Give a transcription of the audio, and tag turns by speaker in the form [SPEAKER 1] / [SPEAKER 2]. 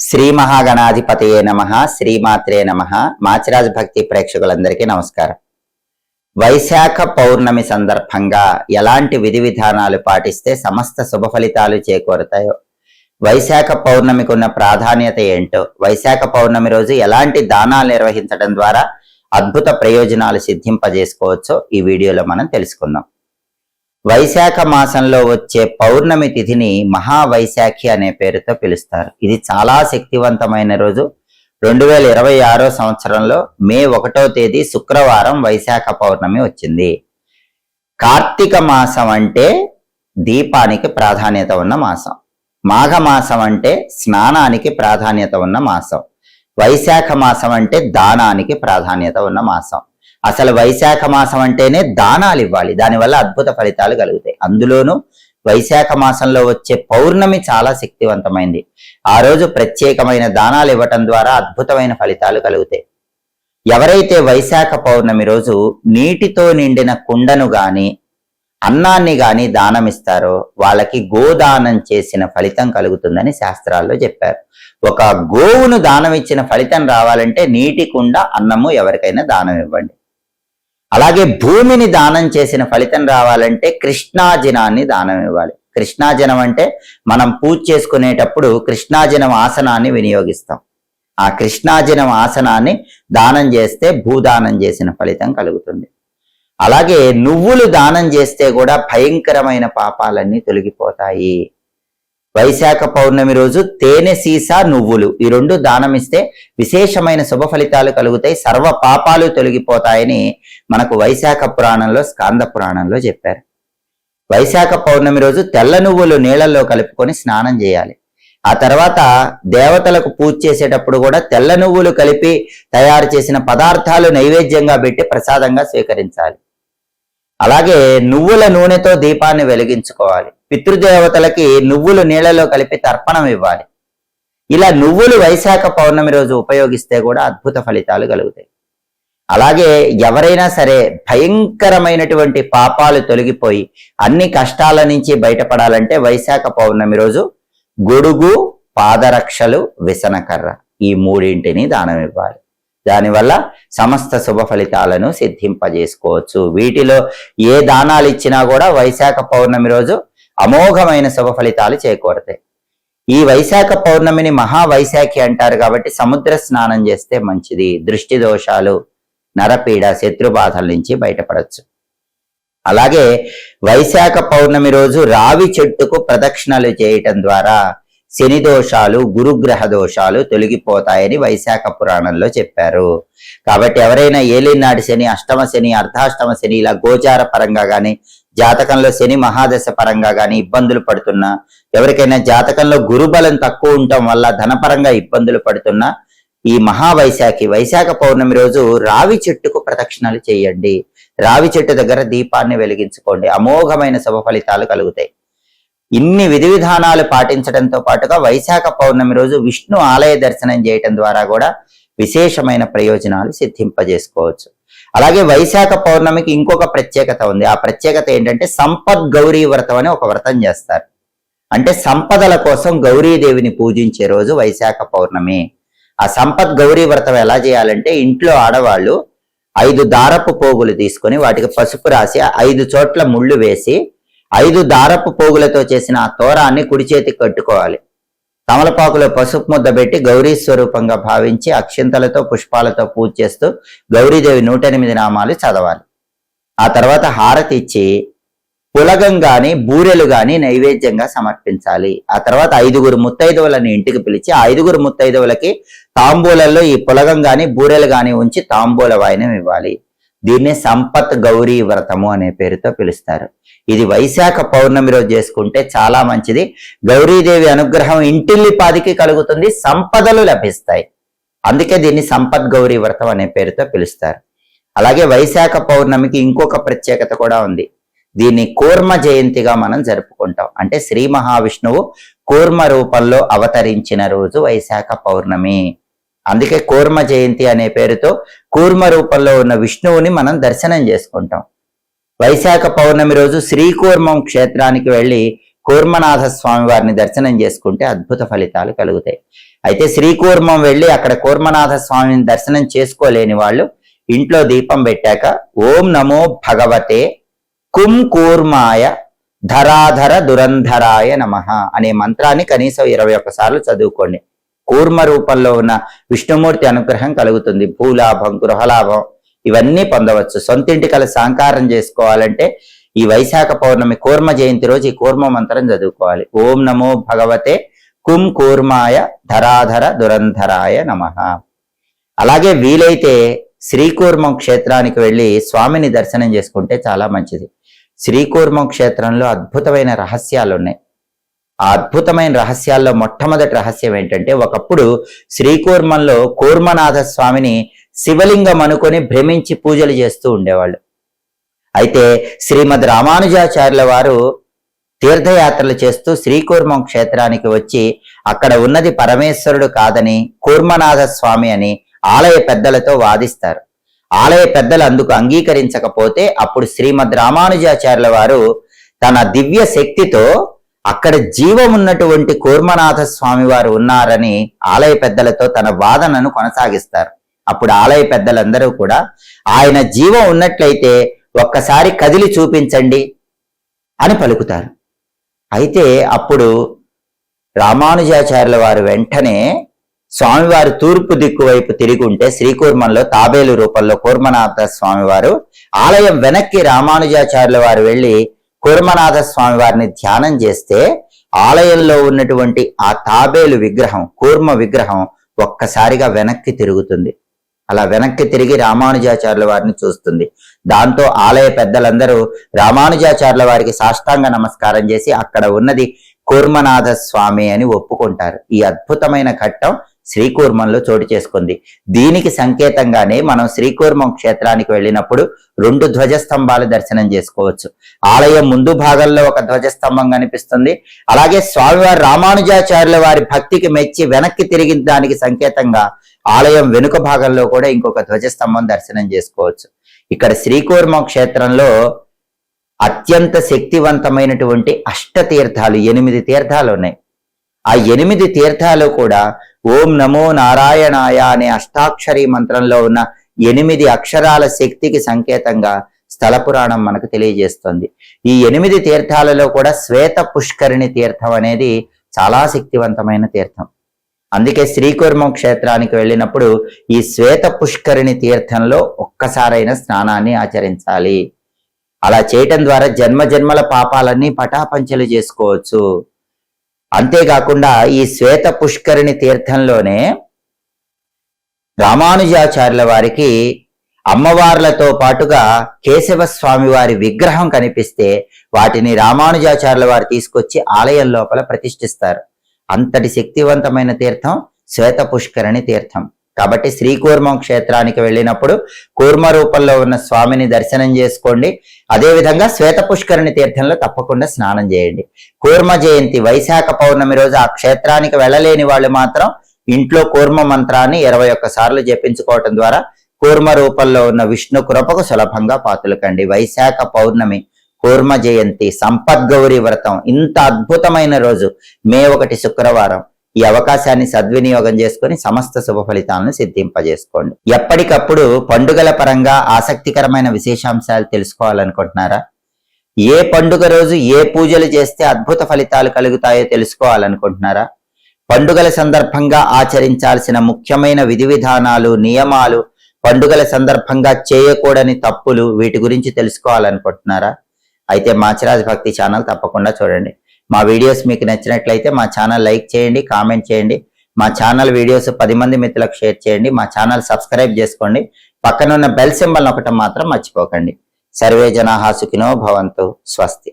[SPEAKER 1] శ్రీ మహాగణాధిపతయే నమః, శ్రీమాత్రే నమః. మాచిరాజ్ భక్తి ప్రేక్షకులందరికీ నమస్కారం. వైశాఖ పౌర్ణమి సందర్భంగా ఎలాంటి విధి విధానాలు పాటిస్తే సమస్త శుభ ఫలితాలు చేకూరుతాయో, వైశాఖ పౌర్ణమికి ఉన్న ప్రాధాన్యత ఏంటో, వైశాఖ పౌర్ణమి రోజు ఎలాంటి దానాలు నిర్వహించడం ద్వారా అద్భుత ప్రయోజనాలు సిద్ధింపజేసుకోవచ్చో ఈ వీడియోలో మనం తెలుసుకుందాం. వైశాఖ మాసంలో వచ్చే పౌర్ణమి తిథిని మహావైశాఖి అనే పేరుతో పిలుస్తారు. ఇది చాలా శక్తివంతమైన రోజు. 2026 సంవత్సరంలో మే 1వ తేదీ శుక్రవారం వైశాఖ పౌర్ణమి వచ్చింది. కార్తీక మాసం అంటే దీపానికి ప్రాధాన్యత ఉన్న మాసం, మాఘమాసం అంటే స్నానానికి ప్రాధాన్యత ఉన్న మాసం, వైశాఖ మాసం అంటే దానానికి ప్రాధాన్యత ఉన్న మాసం. అసలు వైశాఖ మాసం అంటేనే దానాలు ఇవ్వాలి, దానివల్ల అద్భుత ఫలితాలు కలుగుతాయి. అందులోనూ వైశాఖ మాసంలో వచ్చే పౌర్ణమి చాలా శక్తివంతమైంది. ఆ రోజు ప్రత్యేకమైన దానాలు ఇవ్వటం ద్వారా అద్భుతమైన ఫలితాలు కలుగుతాయి. ఎవరైతే వైశాఖ పౌర్ణమి రోజు నీటితో నిండిన కుండను గాని అన్నాన్ని గాని దానమిస్తారో వాళ్ళకి గోదానం చేసిన ఫలితం కలుగుతుందని శాస్త్రాల్లో చెప్పారు. ఒక గోవును దానం ఇచ్చిన ఫలితం రావాలంటే నీటి కుండ, అన్నము ఎవరికైనా దానం ఇవ్వండి. అలాగే భూమిని దానం చేసిన ఫలితం రావాలంటే కృష్ణాజినాన్ని దానం ఇవ్వాలి. కృష్ణాజనం అంటే మనం పూజ చేసుకునేటప్పుడు కృష్ణాజనం ఆసనాన్ని వినియోగిస్తాం. ఆ కృష్ణాజనం ఆసనాన్ని దానం చేస్తే భూదానం చేసిన ఫలితం కలుగుతుంది. అలాగే నువ్వులు దానం చేస్తే కూడా భయంకరమైన పాపాలన్నీ తొలగిపోతాయి. వైశాఖ పౌర్ణమి రోజు తేనె సీసా, నువ్వులు ఈ రెండు దానమిస్తే విశేషమైన శుభ ఫలితాలు కలుగుతాయి, సర్వ పాపాలు తొలగిపోతాయని మనకు వైశాఖ పురాణంలో, స్కాంద పురాణంలో చెప్పారు. వైశాఖ పౌర్ణమి రోజు తెల్ల నువ్వులు నీళ్లలో కలుపుకొని స్నానం చేయాలి. ఆ తర్వాత దేవతలకు పూజ చేసేటప్పుడు కూడా తెల్ల నువ్వులు కలిపి తయారు చేసిన పదార్థాలు నైవేద్యంగా పెట్టి ప్రసాదంగా స్వీకరించాలి. అలాగే నువ్వుల నూనెతో దీపాన్ని వెలిగించుకోవాలి. పితృదేవతలకి నువ్వులు నీళ్లలో కలిపి తర్పణం ఇవ్వాలి. ఇలా నువ్వులు వైశాఖ పౌర్ణమి రోజు ఉపయోగిస్తే కూడా అద్భుత ఫలితాలు కలుగుతాయి. అలాగే ఎవరైనా సరే భయంకరమైనటువంటి పాపాలు తొలగిపోయి అన్ని కష్టాల నుంచి బయటపడాలంటే వైశాఖ పౌర్ణమి రోజు గొడుగు, పాదరక్షలు, విసనకర్ర ఈ మూడింటిని దానం ఇవ్వాలి. దానివల్ల సమస్త శుభ ఫలితాలను సిద్ధింపజేసుకోవచ్చు. వీటిలో ఏ దానాలు ఇచ్చినా కూడా వైశాఖ పౌర్ణమి రోజు అమోఘమైన శుభ ఫలితాలు చేకూరతాయి. ఈ వైశాఖ పౌర్ణమిని మహావైశాఖి అంటారు కాబట్టి సముద్ర స్నానం చేస్తే మంచిది. దృష్టి దోషాలు, నరపీడ, శత్రుబాధల నుంచి బయటపడవచ్చు. అలాగే వైశాఖ పౌర్ణమి రోజు రావి చెట్టుకు ప్రదక్షిణలు చేయటం ద్వారా శని దోషాలు, గురుగ్రహ దోషాలు తొలగిపోతాయని వైశాఖ పురాణంలో చెప్పారు. కాబట్టి ఎవరైనా ఏలినాటి శని, అష్టమ శని, అర్ధాష్టమ శని ఇలా గోచార పరంగా గాని, జాతకంలో శని మహాదశ పరంగా గాని ఇబ్బందులు పడుతున్నా, ఎవరికైనా జాతకంలో గురుబలం తక్కువ ఉండటం వల్ల ధనపరంగా ఇబ్బందులు పడుతున్నా ఈ మహావైశాఖి వైశాఖ పౌర్ణమి రోజు రావి చెట్టుకు ప్రదక్షిణలు చేయండి. రావి చెట్టు దగ్గర దీపాన్ని వెలిగించుకోండి. అమోఘమైన శుభ ఫలితాలు కలుగుతాయి. ఇన్ని విధి విధానాలు పాటించడంతో పాటుగా వైశాఖ పౌర్ణమి రోజు విష్ణు ఆలయ దర్శనం చేయటం ద్వారా కూడా విశేషమైన ప్రయోజనాలు సిద్ధింపజేసుకోవచ్చు. అలాగే వైశాఖ పౌర్ణమికి ఇంకొక ప్రత్యేకత ఉంది. ఆ ప్రత్యేకత ఏంటంటే సంపద్ గౌరీ వ్రతం అని ఒక వ్రతం చేస్తారు. అంటే సంపదల కోసం గౌరీదేవిని పూజించే రోజు వైశాఖ పౌర్ణమి. ఆ సంపద్ గౌరీ వ్రతం ఎలా చేయాలంటే ఇంట్లో ఆడవాళ్ళు 5 దారపు పోగులు తీసుకొని వాటికి పసుపు రాసి 5 చోట్ల ముళ్ళు వేసి 5 దారపు పోగులతో చేసిన ఆ తోరాన్ని కుడి చేతికి కట్టుకోవాలి. తమలపాకులో పసుపు ముద్ద పెట్టి గౌరీ స్వరూపంగా భావించి అక్షింతలతో, పుష్పాలతో పూజ చేస్తూ గౌరీదేవి 108 నామాలు చదవాలి. ఆ తర్వాత హారతి ఇచ్చి పులగం గాని, బూరెలు గాని నైవేద్యంగా సమర్పించాలి. ఆ తర్వాత 5 ముత్తైదువులను ఇంటికి పిలిచి 5 ముత్తైదువులకి తాంబూలంలో ఈ పులగం గాని, బూరెలు గాని ఉంచి తాంబూల వాయనం ఇవ్వాలి. దీన్ని సంపత్ గౌరీ వ్రతము అనే పేరుతో పిలుస్తారు. ఇది వైశాఖ పౌర్ణమి రోజు చేసుకుంటే చాలా మంచిది. గౌరీదేవి అనుగ్రహం ఇంటిల్లిపాదికి కలుగుతుంది, సంపదలు లభిస్తాయి. అందుకే దీన్ని సంపత్ గౌరీ వ్రతం అనే పేరుతో పిలుస్తారు. అలాగే వైశాఖ పౌర్ణమికి ఇంకొక ప్రత్యేకత కూడా ఉంది. దీన్ని కూర్మ జయంతిగా మనం జరుపుకుంటాం. అంటే శ్రీ మహావిష్ణువు కూర్మ రూపంలో అవతరించిన రోజు వైశాఖ పౌర్ణమి. అందుకే కూర్మ జయంతి అనే పేరుతో కూర్మ రూపంలో ఉన్న విష్ణువుని మనం దర్శనం చేసుకుంటాం. వైశాఖ పౌర్ణమి రోజు శ్రీకూర్మం క్షేత్రానికి వెళ్ళి కూర్మనాథ స్వామి వారిని దర్శనం చేసుకుంటే అద్భుత ఫలితాలు కలుగుతాయి. అయితే శ్రీకూర్మం వెళ్ళి అక్కడ కూర్మనాథ స్వామిని దర్శనం చేసుకోలేని వాళ్ళు ఇంట్లో దీపం పెట్టాక ఓం నమో భగవతే కుం కూర్మాయ ధరాధర దురంధరాయ నమః అనే మంత్రాన్ని కనీసం 21 సార్లు చదువుకోండి. కూర్మ రూపంలో ఉన్న విష్ణుమూర్తి అనుగ్రహం కలుగుతుంది. భూలాభం, గృహలాభం ఇవన్నీ పొందవచ్చు. సొంతింటికల సాంకారం చేసుకోవాలంటే ఈ వైశాఖ పౌర్ణమి కూర్మ జయంతి రోజు ఈ కూర్మ మంత్రం చదువుకోవాలి. ఓం నమో భగవతే కుం కూర్మాయ ధరాధర దురంధరాయ నమః. అలాగే వీలైతే శ్రీకూర్మం క్షేత్రానికి వెళ్ళి స్వామిని దర్శనం చేసుకుంటే చాలా మంచిది. శ్రీకూర్మం క్షేత్రంలో అద్భుతమైన రహస్యాలు ఉన్నాయి. ఆ అద్భుతమైన రహస్యాల్లో మొట్టమొదటి రహస్యం ఏంటంటే, ఒకప్పుడు శ్రీకూర్మంలో కూర్మనాథ స్వామిని శివలింగం అనుకొని భ్రమించి పూజలు చేస్తూ ఉండేవాళ్ళు. అయితే శ్రీమద్ రామానుజాచార్యుల వారు తీర్థయాత్రలు చేస్తూ శ్రీకూర్మం క్షేత్రానికి వచ్చి అక్కడ ఉన్నది పరమేశ్వరుడు కాదని కూర్మనాథ స్వామి అని ఆలయ పెద్దలతో వాదిస్తారు. ఆలయ పెద్దలు అందుకు అంగీకరించకపోతే అప్పుడు శ్రీమద్ రామానుజాచార్యుల వారు తన దివ్య శక్తితో అక్కడ జీవం ఉన్నటువంటి కూర్మనాథ స్వామి వారు ఉన్నారని ఆలయ పెద్దలతో తన వాదనను కొనసాగిస్తారు. అప్పుడు ఆలయ పెద్దలందరూ కూడా ఆయన జీవం ఉన్నట్లయితే ఒక్కసారి కదిలి చూపించండి అని పలుకుతారు. అయితే అప్పుడు రామానుజాచార్యుల వారు వెంటనే స్వామివారు తూర్పు దిక్కు వైపు తిరిగి ఉంటే శ్రీకూర్మంలో తాబేలు రూపంలో కూర్మనాథ స్వామివారు ఆలయం వెనక్కి రామానుజాచార్యుల వారు వెళ్లి కూర్మనాథ స్వామి వారిని ధ్యానం చేస్తే ఆలయంలో ఉన్నటువంటి ఆ తాబేలు విగ్రహం, కూర్మ విగ్రహం ఒక్కసారిగా వెనక్కి తిరుగుతుంది. అలా వెనక్కి తిరిగి రామానుజాచార్యుల వారిని చూస్తుంది. దాంతో ఆలయ పెద్దలందరూ రామానుజాచార్యుల వారికి సాష్టాంగ నమస్కారం చేసి అక్కడ ఉన్నది కూర్మనాథ స్వామి అని ఒప్పుకుంటారు. ఈ అద్భుతమైన ఘట్టం శ్రీకూర్మంలో చోటు చేసుకుంది. దీనికి సంకేతంగానే మనం శ్రీకూర్మం క్షేత్రానికి వెళ్ళినప్పుడు 2 ధ్వజస్తంభాలు దర్శనం చేసుకోవచ్చు. ఆలయం ముందు భాగంలో ఒక ధ్వజస్తంభం కనిపిస్తుంది. అలాగే స్వామివారి రామానుజాచార్యుల వారి భక్తికి మెచ్చి వెనక్కి తిరిగిన దానికి సంకేతంగా ఆలయం వెనుక భాగంలో కూడా ఇంకొక ధ్వజస్తంభం దర్శనం చేసుకోవచ్చు. ఇక్కడ శ్రీకూర్మం క్షేత్రంలో అత్యంత శక్తివంతమైనటువంటి అష్టతీర్థాలు 8 తీర్థాలు ఉన్నాయి. ఆ 8 తీర్థాలు కూడా ఓం నమో నారాయణాయ అనే అష్టాక్షరి మంత్రంలో ఉన్న 8 అక్షరాల శక్తికి సంకేతంగా స్థల పురాణం మనకు తెలియజేస్తుంది. ఈ 8 తీర్థాలలో కూడా శ్వేత పుష్కరిణి తీర్థం అనేది చాలా శక్తివంతమైన తీర్థం. అందుకే శ్రీకూర్మం క్షేత్రానికి వెళ్ళినప్పుడు ఈ శ్వేత పుష్కరిణి తీర్థంలో ఒక్కసారైన స్నానాన్ని ఆచరించాలి. అలా చేయటం ద్వారా జన్మ జన్మల పాపాలన్నీ పటాపంచలు చేసుకోవచ్చు. అంతేకాకుండా ఈ శ్వేత పుష్కరిణి తీర్థంలోనే రామానుజాచార్యుల వారికి అమ్మవార్లతో పాటుగా కేశవ స్వామి వారి విగ్రహం కనిపిస్తే వాటిని రామానుజాచార్యుల వారు తీసుకొచ్చి ఆలయం లోపల ప్రతిష్ఠిస్తారు. అంతటి శక్తివంతమైన తీర్థం శ్వేత పుష్కరిణి తీర్థం. కాబట్టి శ్రీకూర్మం క్షేత్రానికి వెళ్ళినప్పుడు కూర్మ రూపంలో ఉన్న స్వామిని దర్శనం చేసుకోండి. అదేవిధంగా శ్వేత పుష్కరిణి తీర్థంలో తప్పకుండా స్నానం చేయండి. కూర్మ జయంతి వైశాఖ పౌర్ణమి రోజు ఆ క్షేత్రానికి వెళ్ళలేని వాళ్ళు మాత్రం ఇంట్లో కూర్మ మంత్రాన్ని 21 సార్లు జపించుకోవటం ద్వారా కూర్మ రూపంలో ఉన్న విష్ణు కృపకు సులభంగా పాతులకండి. వైశాఖ పౌర్ణమి, కూర్మ జయంతి, సంపద్గౌరి వ్రతం, ఇంత అద్భుతమైన రోజు మే 1 శుక్రవారం. ఈ అవకాశాన్ని సద్వినియోగం చేసుకుని సమస్త శుభ ఫలితాలను సిద్ధింపజేసుకోండి. ఎప్పటికప్పుడు పండుగల పరంగా ఆసక్తికరమైన విశేషాంశాలు తెలుసుకోవాలనుకుంటున్నారా? ఏ పండుగ రోజు ఏ పూజలు చేస్తే అద్భుత ఫలితాలు కలుగుతాయో తెలుసుకోవాలనుకుంటున్నారా? పండుగల సందర్భంగా ఆచరించాల్సిన ముఖ్యమైన విధి విధానాలు, నియమాలు, పండుగల సందర్భంగా చేయకూడని తప్పులు, వీటి గురించి తెలుసుకోవాలనుకుంటున్నారా? అయితే మాచిరాజ్ భక్తి ఛానల్ తప్పకుండా చూడండి. మా వీడియోస్ మీకు నచ్చినట్లయితే మా ఛానల్ లైక్ చేయండి, కామెంట్ చేయండి. మా ఛానల్ వీడియోస్ 10 మంది మిత్రులకు షేర్ చేయండి. మా ఛానల్ సబ్స్క్రైబ్ చేసుకోండి. పక్కన ఉన్న బెల్ సింబల్ నొక్కటం మాత్రం మర్చిపోకండి. సర్వే జనాః సుఖినో భవంతు. స్వస్తి.